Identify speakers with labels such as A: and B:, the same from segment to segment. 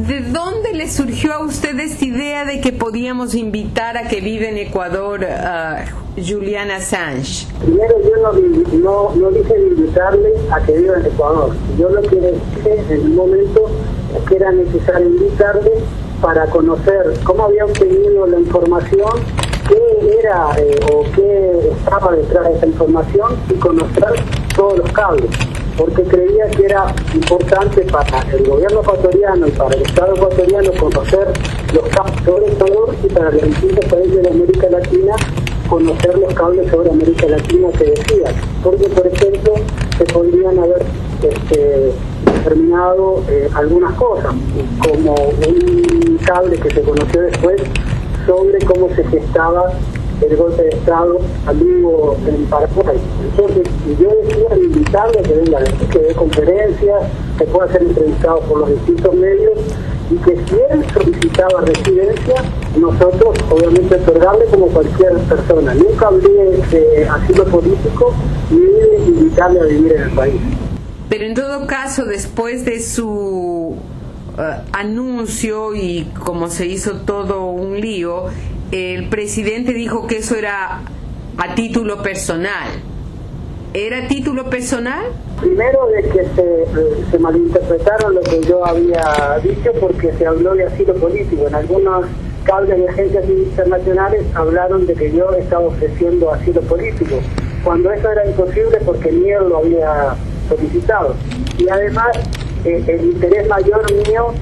A: ¿De dónde le surgió a usted esta idea de que podíamos invitar a que vive en Ecuador a Julian Assange?
B: Primero, yo no dije invitarle a que viva en Ecuador. Yo lo que dije en el momento es que era necesario invitarle para conocer cómo había obtenido la información, qué era o qué estaba detrás de esa información y conocer todos los cables, porque creía que era importante para el gobierno ecuatoriano y para el Estado ecuatoriano conocer los cables sobre Ecuador y para los distintos países de América Latina conocer los cables sobre América Latina que decían, porque por ejemplo se podrían haber determinado algunas cosas, como un cable que se conoció después sobre cómo se gestaba el golpe de Estado ambiguo en Paraguay. Entonces yo decía invitarle a que venga aquí, que dé conferencias, que pueda ser entrevistado por los distintos medios y que si él solicitaba residencia, nosotros obviamente otorgarle como cualquier persona. Nunca hablé de asilo político ni de invitarle a vivir en el país.
A: Pero en todo caso, después de su anuncio y como se hizo todo un lío, el presidente dijo que eso era a título personal. ¿Era a título personal?
B: Primero de que se malinterpretaron lo que yo había dicho porque se habló de asilo político. En algunos cables de agencias internacionales hablaron de que yo estaba ofreciendo asilo político, cuando eso era imposible porque ni él lo había solicitado. Y además el interés mayor mío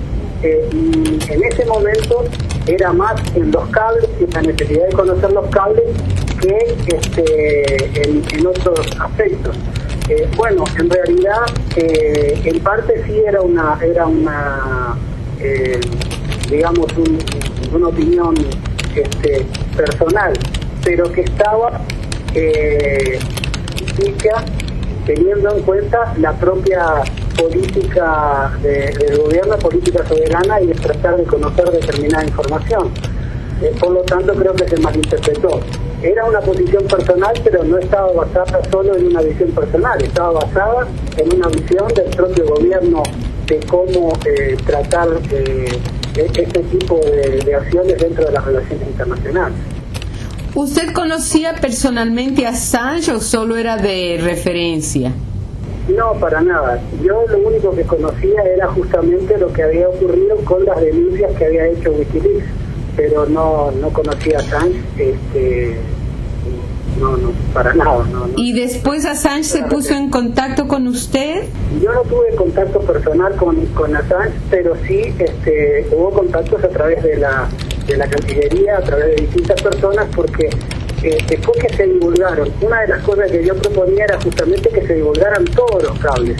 B: en ese momento era más en los cables y en la necesidad de conocer los cables que en otros aspectos. Bueno, en realidad en parte sí era una digamos una opinión personal, pero que estaba dicha teniendo en cuenta la propia política del gobierno, política soberana y de tratar de conocer determinada información. Por lo tanto, creo que se malinterpretó. Era una posición personal, pero no estaba basada solo en una visión personal, estaba basada en una visión del propio gobierno de cómo tratar este tipo de acciones dentro de las relaciones internacionales.
A: ¿Usted conocía personalmente a Assange o solo era de referencia?
B: No, para nada. Yo lo único que conocía era justamente lo que había ocurrido con las denuncias que había hecho Wikileaks, pero no conocía a Assange, no, para nada. No. ¿¿Y
A: después Assange se puso en contacto con usted?
B: Yo no tuve contacto personal con Assange, pero sí hubo contactos a través de la Cancillería, a través de distintas personas, porque después que se divulgaron, una de las cosas que yo proponía era justamente que se divulgaran todos los cables.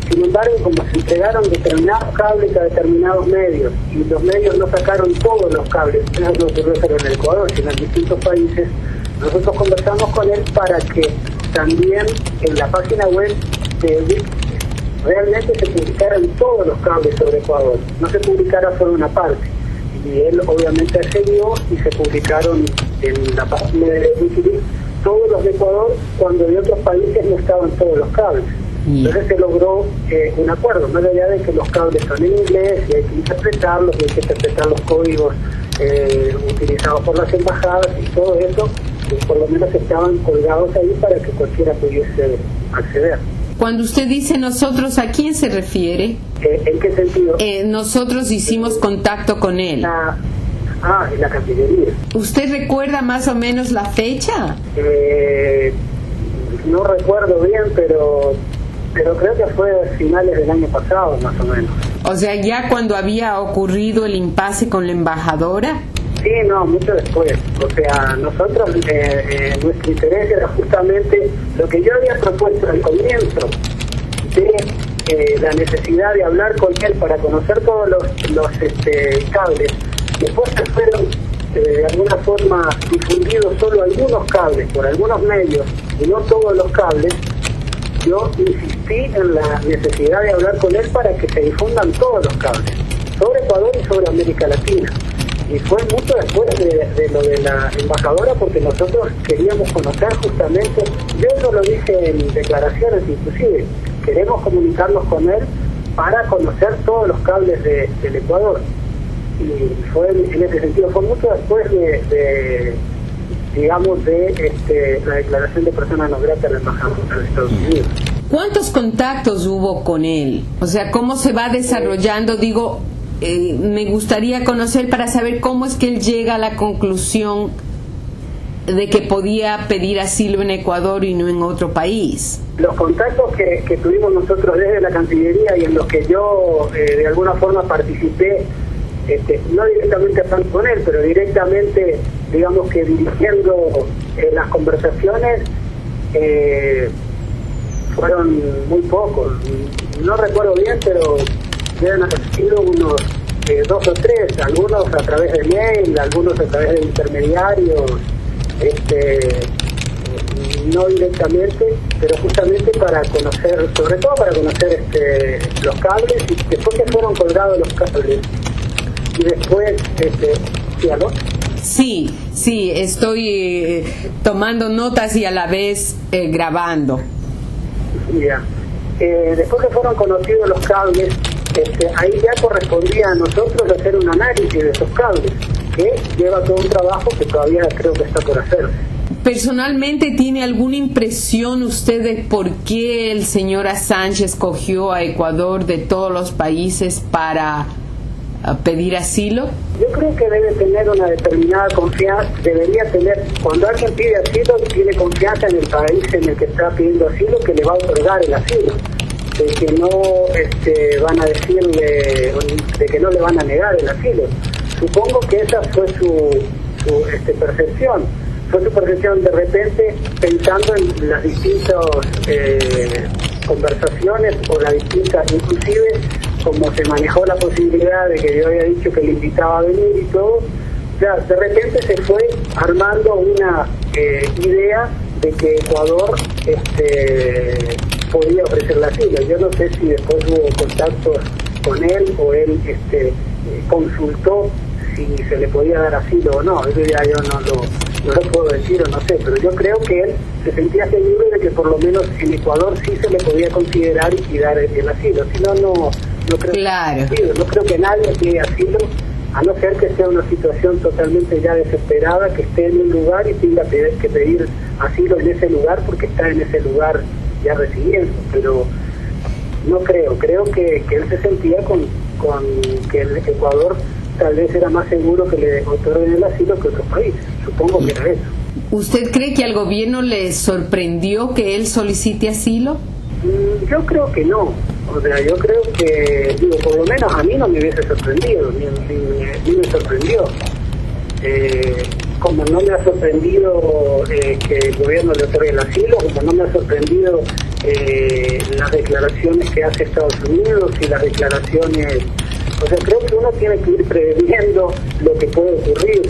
B: Sin embargo, como se entregaron determinados cables a determinados medios y los medios no sacaron todos los cables, no ocurrió solo en el Ecuador, sino en distintos países, nosotros conversamos con él para que también en la página web de Wikileaks realmente se publicaran todos los cables sobre Ecuador, no se publicara solo una parte. Y él obviamente accedió y se publicaron en la página de Wikileaks todos los de Ecuador, cuando de otros países no estaban todos los cables. Entonces se logró un acuerdo, más allá de que los cables son en inglés y hay que interpretarlos, y hay que interpretar los códigos utilizados por las embajadas y todo eso, por lo menos estaban colgados ahí para que cualquiera pudiese acceder.
A: Cuando usted dice nosotros, ¿a quién se refiere?
B: ¿En qué sentido?
A: Nosotros hicimos contacto con él.
B: En la Cancillería.
A: ¿Usted recuerda más o menos la fecha?
B: No recuerdo bien, pero creo que fue a finales del año pasado, más o menos.
A: O sea, ya cuando había ocurrido el impasse con la embajadora.
B: Sí, no, mucho después. O sea, nosotros, nuestro interés era justamente lo que yo había propuesto al comienzo, de la necesidad de hablar con él para conocer todos los cables. Después se fueron, de alguna forma, difundidos solo algunos cables por algunos medios y no todos los cables. Yo insistí en la necesidad de hablar con él para que se difundan todos los cables, sobre Ecuador y sobre América Latina. Y fue mucho después de lo de la embajadora, porque nosotros queríamos conocer justamente, yo eso lo dije en declaraciones inclusive, queremos comunicarnos con él para conocer todos los cables del Ecuador. Y fue en ese sentido, fue mucho después de la declaración de persona no grata en la embajada de Estados Unidos.
A: ¿Cuántos contactos hubo con él? O sea, ¿cómo se va desarrollando? Digo, me gustaría conocer para saber cómo es que él llega a la conclusión de que podía pedir asilo en Ecuador y no en otro país.
B: Los contactos que tuvimos nosotros desde la Cancillería y en los que yo de alguna forma participé, no directamente hablando con él, pero directamente, digamos que dirigiendo las conversaciones, fueron muy pocos. No recuerdo bien, pero deben haber sido unos 2 o 3, algunos a través de mail, algunos a través de intermediarios, no directamente, pero justamente para conocer, sobre todo para conocer los cables, y después que fueron colgados los cables, y después, ¿sí, aló?
A: Sí, estoy tomando notas y a la vez grabando.
B: Ya. Después que fueron conocidos los cables, ahí ya correspondía a nosotros hacer un análisis de esos cables, que lleva todo un trabajo que todavía creo que está por hacer.
A: Personalmente, ¿tiene alguna impresión usted de por qué el señor Assange escogió a Ecuador de todos los países para pedir asilo?
B: Yo creo que debe tener una determinada confianza, debería tener, cuando alguien pide asilo, tiene confianza en el país en el que está pidiendo asilo, que le va a otorgar el asilo, de que no van a decirle, de que no le van a negar el asilo. Supongo que esa fue su percepción. Fue su percepción de repente, pensando en las distintas conversaciones o las distintas, inclusive como se manejó la posibilidad de que yo había dicho que le invitaba a venir y todo, ya de repente se fue armando una idea de que Ecuador podía ofrecerle asilo. Yo no sé si después hubo contactos con él o él consultó si se le podía dar asilo o no. Eso ya yo no lo puedo decir o no sé, pero yo creo que él se sentía seguro de que por lo menos en Ecuador sí se le podía considerar y dar el asilo. Si no, no creo,
A: claro.
B: No creo que nadie pida asilo, a no ser que sea una situación totalmente ya desesperada, que esté en un lugar y tenga que pedir asilo en ese lugar porque está en ese lugar ya residiendo. Pero no creo que él se sentía con que el Ecuador tal vez era más seguro que le otorguen el asilo que otros países. Supongo que era eso.
A: ¿Usted cree que al gobierno le sorprendió que él solicite asilo?
B: Yo creo que no. O sea, yo creo que, por lo menos a mí no me hubiese sorprendido, ni me sorprendió. Como no me ha sorprendido que el gobierno le otorgue el asilo, como no me ha sorprendido las declaraciones que hace Estados Unidos y las declaraciones. O sea, creo que uno tiene que ir previniendo lo que puede ocurrir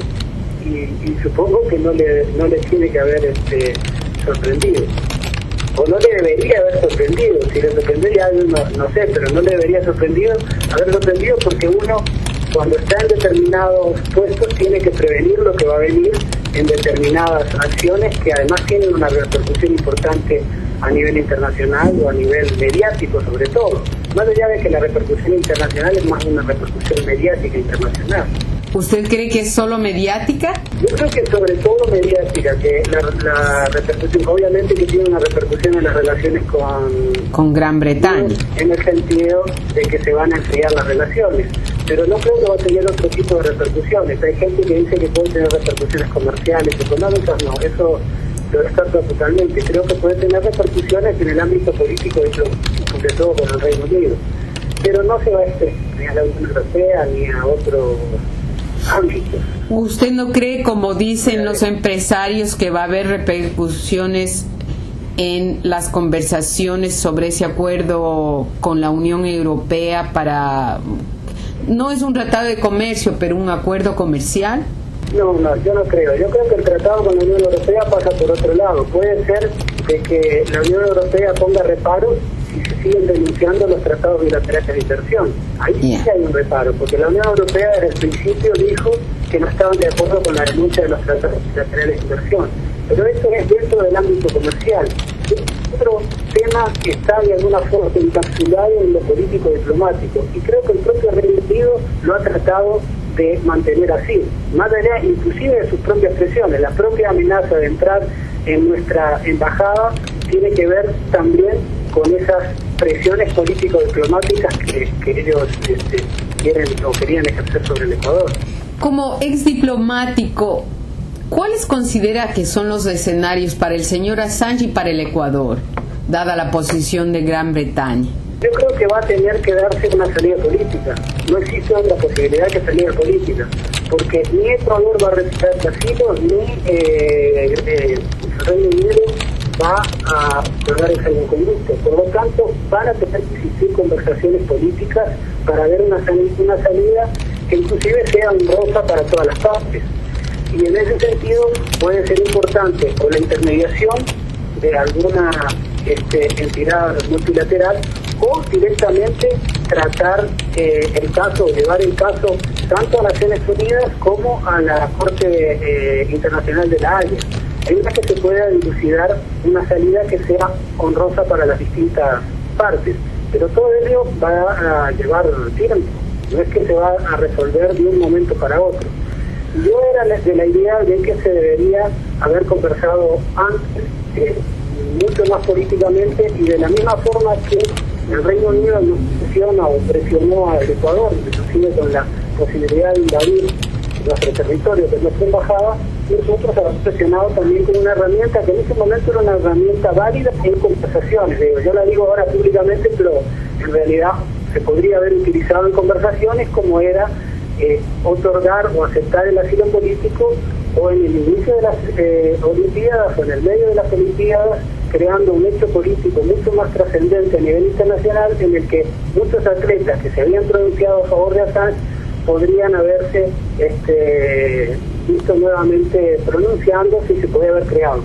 B: y supongo que no le tiene que haber sorprendido. O no le debería haber sorprendido. Si le sorprendería, no sé, pero no le debería haber sorprendido porque uno, cuando está en determinados puestos, tiene que prevenir lo que va a venir en determinadas acciones que además tienen una repercusión importante a nivel internacional o a nivel mediático sobre todo. Más allá de que la repercusión internacional es más una repercusión mediática internacional.
A: ¿Usted cree que es solo mediática?
B: Yo creo que sobre todo mediática, que la repercusión, obviamente que tiene una repercusión en las relaciones
A: con Gran Bretaña.
B: En el sentido de que se van a enfriar las relaciones, pero no creo que va a tener otro tipo de repercusiones. Hay gente que dice que puede tener repercusiones comerciales, económicas, no, eso lo descarto totalmente. Creo que puede tener repercusiones en el ámbito político, sobre todo con el Reino Unido, pero no se va a ni a la Unión Europea ni a otros ámbitos.
A: ¿Usted no cree, como dicen los empresarios, que va a haber repercusiones en las conversaciones sobre ese acuerdo con la Unión Europea para... no es un tratado de comercio, pero un acuerdo comercial?
B: No, yo no creo. Yo creo que el tratado con la Unión Europea pasa por otro lado. Puede ser de que la Unión Europea ponga reparos si se siguen denunciando los tratados bilaterales de inversión. Ahí sí hay un reparo, porque la Unión Europea desde el principio dijo que no estaban de acuerdo con la denuncia de los tratados bilaterales de inversión. Pero eso es dentro del ámbito comercial. otro tema que está de alguna forma encapsulado en lo político diplomático, y creo que el propio Reino Unido lo ha tratado de mantener así, más allá inclusive de sus propias presiones. La propia amenaza de entrar en nuestra embajada tiene que ver también con esas presiones político-diplomáticas que ellos quieren o querían ejercer sobre el Ecuador.
A: Como ex diplomático, ¿cuáles considera que son los escenarios para el señor Assange y para el Ecuador, dada la posición de Gran Bretaña?
B: Yo creo que va a tener que darse una salida política. No existe otra posibilidad que salida política, porque ni Ecuador va a retirar el asilo, ni el Reino Unido va a otorgar el salvoconducto. Por lo tanto, van a tener que existir conversaciones políticas para ver una salida que inclusive sea honrosa para todas las partes. Y en ese sentido puede ser importante o la intermediación de alguna entidad multilateral, o directamente tratar el caso, llevar el caso tanto a Naciones Unidas como a la Corte Internacional de la Haya, en la que se pueda dilucidar una salida que sea honrosa para las distintas partes. Pero todo ello va a llevar tiempo, no es que se va a resolver de un momento para otro. Yo era de la idea de que se debería haber conversado antes, mucho más políticamente, y de la misma forma que el Reino Unido nos presiona o presionó al Ecuador, inclusive con la posibilidad de invadir nuestro territorio de nuestra embajada, nosotros hemos presionado también con una herramienta que en ese momento era una herramienta válida en conversaciones. Yo la digo ahora públicamente, pero en realidad se podría haber utilizado en conversaciones, como era otorgar o aceptar el asilo político, o en el inicio de las Olimpiadas o en el medio de las Olimpiadas, creando un hecho político mucho más trascendente a nivel internacional, en el que muchos atletas que se habían pronunciado a favor de Assange podrían haberse visto nuevamente pronunciándose y se podía haber creado.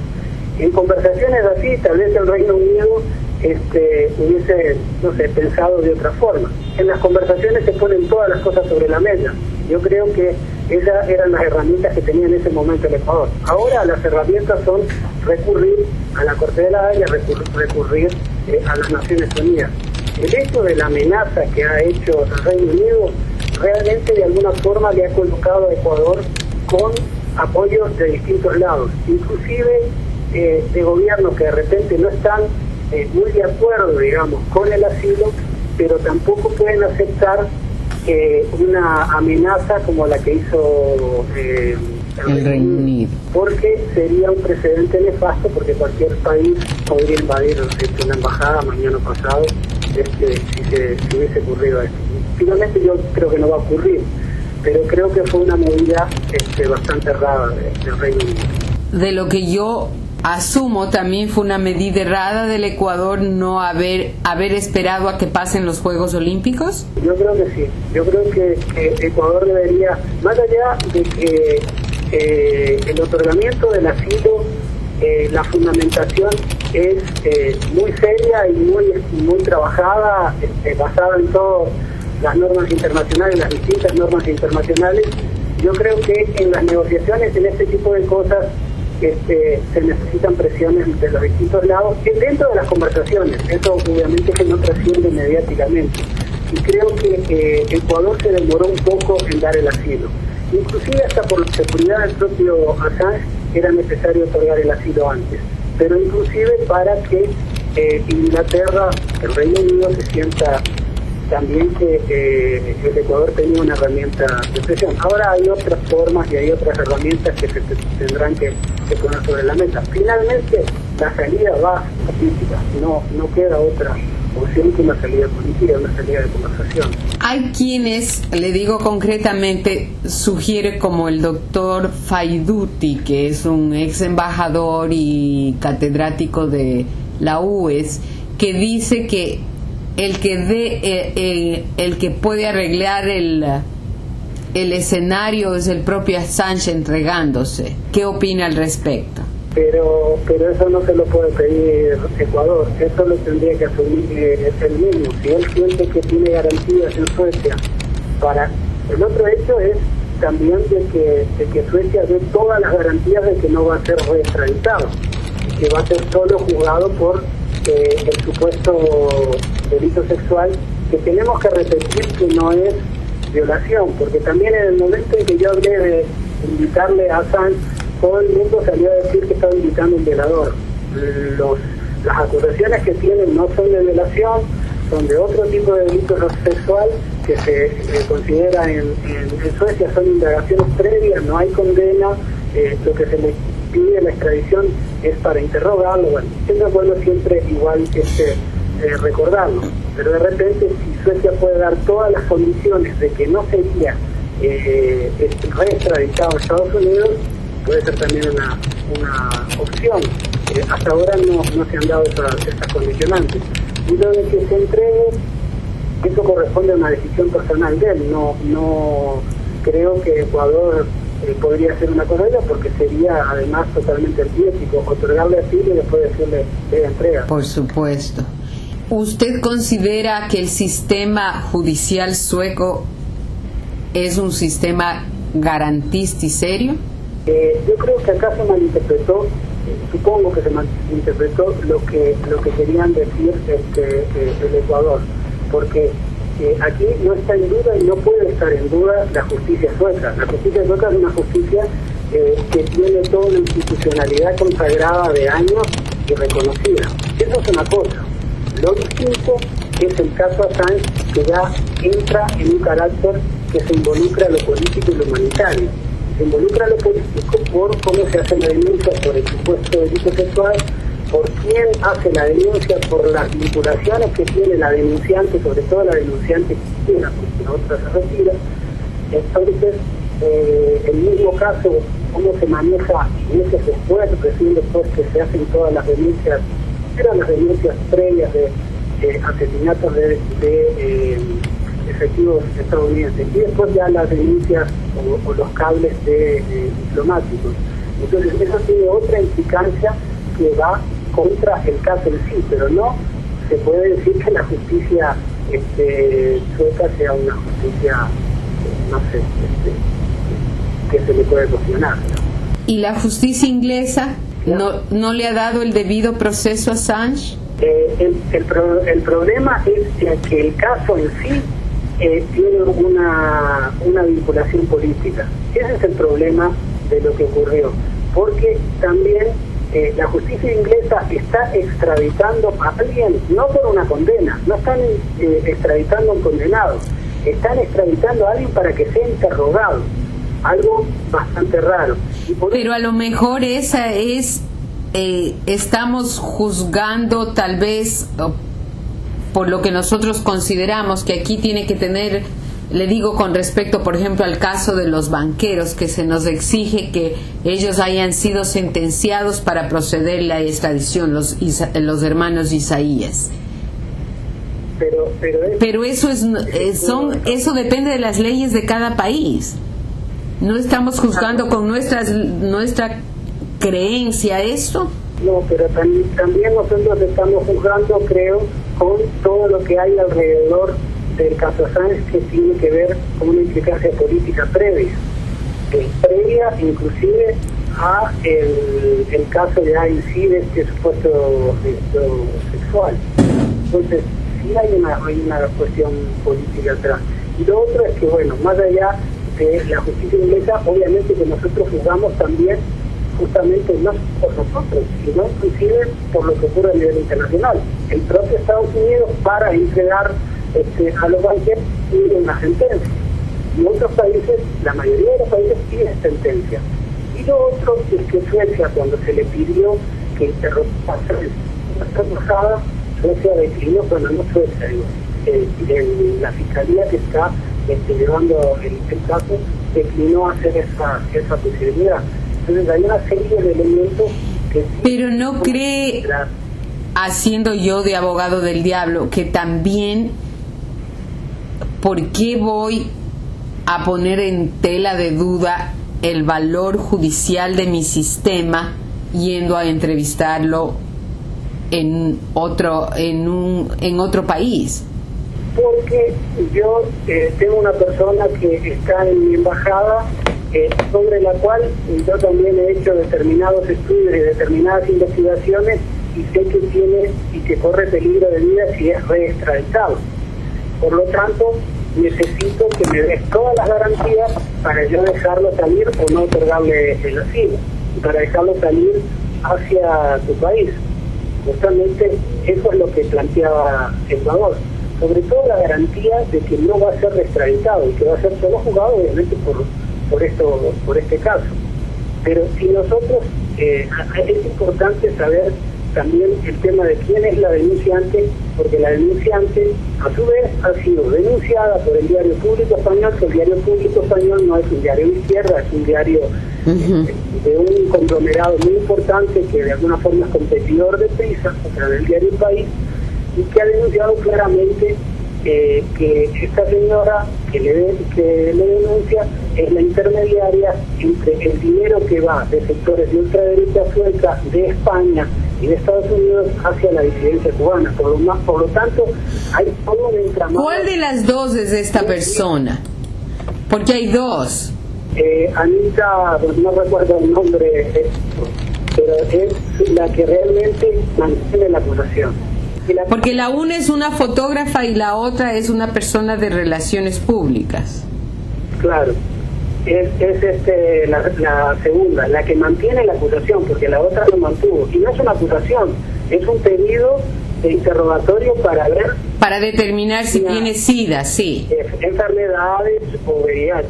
B: En conversaciones así, tal vez el Reino Unido hubiese, no sé, pensado de otra forma. En las conversaciones se ponen todas las cosas sobre la mesa. Yo creo que esas eran las herramientas que tenía en ese momento el Ecuador. Ahora las herramientas son recurrir a la Corte de la Haya, recurrir a las Naciones Unidas. El hecho de la amenaza que ha hecho el Reino Unido realmente de alguna forma le ha colocado a Ecuador con apoyos de distintos lados, inclusive de gobiernos que de repente no están muy de acuerdo, digamos, con el asilo, pero tampoco pueden aceptar una amenaza como la que hizo el Reino Unido, porque sería un precedente nefasto, porque cualquier país podría invadir una embajada mañana pasado si hubiese ocurrido esto. Finalmente yo creo que no va a ocurrir, pero creo que fue una medida bastante errada del Reino Unido.
A: De lo que yo asumo, también fue una medida errada del Ecuador no haber esperado a que pasen los Juegos Olímpicos.
B: Yo creo que sí. Yo creo que Ecuador debería, más allá de que el otorgamiento del asilo, la fundamentación es muy seria y muy trabajada, basada en todas las normas internacionales, las distintas normas internacionales. Yo creo que en las negociaciones, en este tipo de cosas, se necesitan presiones de los distintos lados dentro de las conversaciones. Eso obviamente que no trasciende mediáticamente, y creo que Ecuador se demoró un poco en dar el asilo, inclusive hasta por la seguridad del propio Assange era necesario otorgar el asilo antes, pero inclusive para que Inglaterra, el Reino Unido, se sienta también que el Ecuador tenía una herramienta de presión. Ahora hay otras formas y hay otras herramientas que se tendrán que poner sobre la mesa. Finalmente, la salida va a política, no queda otra opción que una salida política, una salida de conversación.
A: Hay quienes, le digo concretamente, sugiere como el doctor Faiduti, que es un ex embajador y catedrático de la UES, que dice que el que puede arreglar el escenario es el propio Assange entregándose. ¿Qué opina al respecto?
B: Pero eso no se lo puede pedir Ecuador, eso lo tendría que asumir él mismo. Si él siente que tiene garantías en Suecia para... El otro hecho es también de que Suecia dé todas las garantías de que no va a ser reextraditado, que va a ser solo juzgado por el supuesto delito sexual, que tenemos que repetir que no es violación, porque también en el momento en que yo hablé de invitarle a Assange, todo el mundo salió a decir que estaba invitando a un violador. Las acusaciones que tienen no son de violación, son de otro tipo de delito sexual que se considera en Suecia, son indagaciones previas, no hay condena, lo que se le pide la extradición es para interrogarlo. Bueno, es bueno siempre igual recordarlo, pero de repente si Suecia puede dar todas las condiciones de que no sería reextraditado a Estados Unidos, puede ser también una opción. Hasta ahora no se han dado esas condicionantes. Y lo de que se entregue, eso corresponde a una decisión personal de él. No creo que Ecuador podría hacer una cosa de ella, porque sería además totalmente antiético otorgarle asilo y después decirle de entrega.
A: Por supuesto. ¿Usted considera que el sistema judicial sueco es un sistema garantista y serio?
B: Yo creo que acá se malinterpretó, supongo que se malinterpretó lo que querían decir el Ecuador, porque aquí no está en duda y no puede estar en duda la justicia sueca. La justicia sueca es una justicia que tiene toda una institucionalidad consagrada de años y reconocida. Eso es una cosa. Lo distinto es el caso Assange, que ya entra en un carácter que se involucra a lo político y lo humanitario. Se involucra a lo político por cómo se hace la denuncia por el supuesto delito sexual, por quién hace la denuncia, por las vinculaciones que tiene la denunciante, sobre todo la denunciante cristiana, porque la otra se retira. Entonces, el mismo caso, cómo se maneja meses después, recién después que se hacen todas las denuncias, eran las denuncias previas de asesinatos de efectivos estadounidenses, y después ya las denuncias o los cables diplomáticos. Entonces eso tiene otra implicancia que va contra el caso en sí, pero no se puede decir que la justicia sueca sea una justicia, no sé, que se le puede cuestionar, ¿no?
A: ¿Y la justicia inglesa no le ha dado el debido proceso a Assange?
B: El problema es que el caso en sí tiene una vinculación política. Ese es el problema de lo que ocurrió, porque también la justicia inglesa está extraditando a alguien, no por una condena, no están extraditando a un condenado, están extraditando a alguien para que sea interrogado, algo bastante raro.
A: Pero a lo mejor esa es, estamos juzgando tal vez por lo que nosotros consideramos que aquí tiene que tener, le digo con respecto por ejemplo al caso de los banqueros, que se nos exige que ellos hayan sido sentenciados para proceder la extradición, los hermanos Isaías. Pero eso eso depende de las leyes de cada país. No estamos juzgando con nuestra creencia esto.
B: No, pero también nosotros estamos juzgando, creo, con todo lo que hay alrededor del caso Assange, que tiene que ver con una implicancia política previa inclusive a el caso ya en sí de este supuesto delito sexual. Entonces sí hay una cuestión política atrás. Y lo otro es que, bueno, más allá de la justicia inglesa, obviamente que nosotros juzgamos también justamente no por nosotros, sino inclusive por lo que ocurre a nivel internacional. El propio Estados Unidos, para entregar a los banqueros, pide una sentencia. Y otros países, la mayoría de los países piden sentencia. Y lo otro es que Suecia, cuando se le pidió que interrogara esta embajada, Suecia declinó, bueno, no Suecia, la fiscalía que está llevando el caso declinó hacer esa posibilidad. Entonces hay una serie de elementos que...
A: Pero no cree, haciendo yo de abogado del diablo, que también, ¿por qué voy a poner en tela de duda el valor judicial de mi sistema yendo a entrevistarlo en otro país?
B: Porque yo tengo una persona que está en mi embajada, sobre la cual yo también he hecho determinados estudios y determinadas investigaciones y sé que tiene y que corre peligro de vida si es reextraditado. Por lo tanto, necesito que me des todas las garantías para yo dejarlo salir o no otorgarle el asilo, para dejarlo salir hacia tu país. Justamente eso es lo que planteaba Ecuador. Sobre todo la garantía de que no va a ser reextraditado y que va a ser solo juzgado, obviamente, por este caso. Pero si nosotros, es importante saber también el tema de quién es la denunciante, porque la denunciante a su vez ha sido denunciada por el Diario Público Español, que el Diario Público Español no es un diario de izquierda, es un diario de un conglomerado muy importante que de alguna forma es competidor de Prisa, o sea, del diario País, y que ha denunciado claramente que esta señora que le denuncia es la intermediaria entre el dinero que va de sectores de ultraderecha sueca de España y de Estados Unidos hacia la disidencia cubana. Por lo tanto, hay todo un entramado.
A: ¿Cuál de las dos es esta persona? Porque hay dos.
B: Anita, no recuerdo el nombre, pero es la que realmente mantiene la acusación.
A: Porque la una es una fotógrafa y la otra es una persona de relaciones públicas.
B: Claro, es la segunda, la que mantiene la acusación, porque la otra lo mantuvo. Y no es una acusación, es un pedido de interrogatorio para ver...
A: Para determinar si tiene SIDA, sí.
B: Enfermedades o VIH.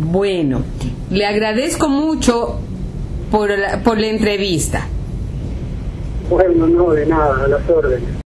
A: Bueno, le agradezco mucho por la entrevista.
B: Bueno, no, de nada, a las órdenes.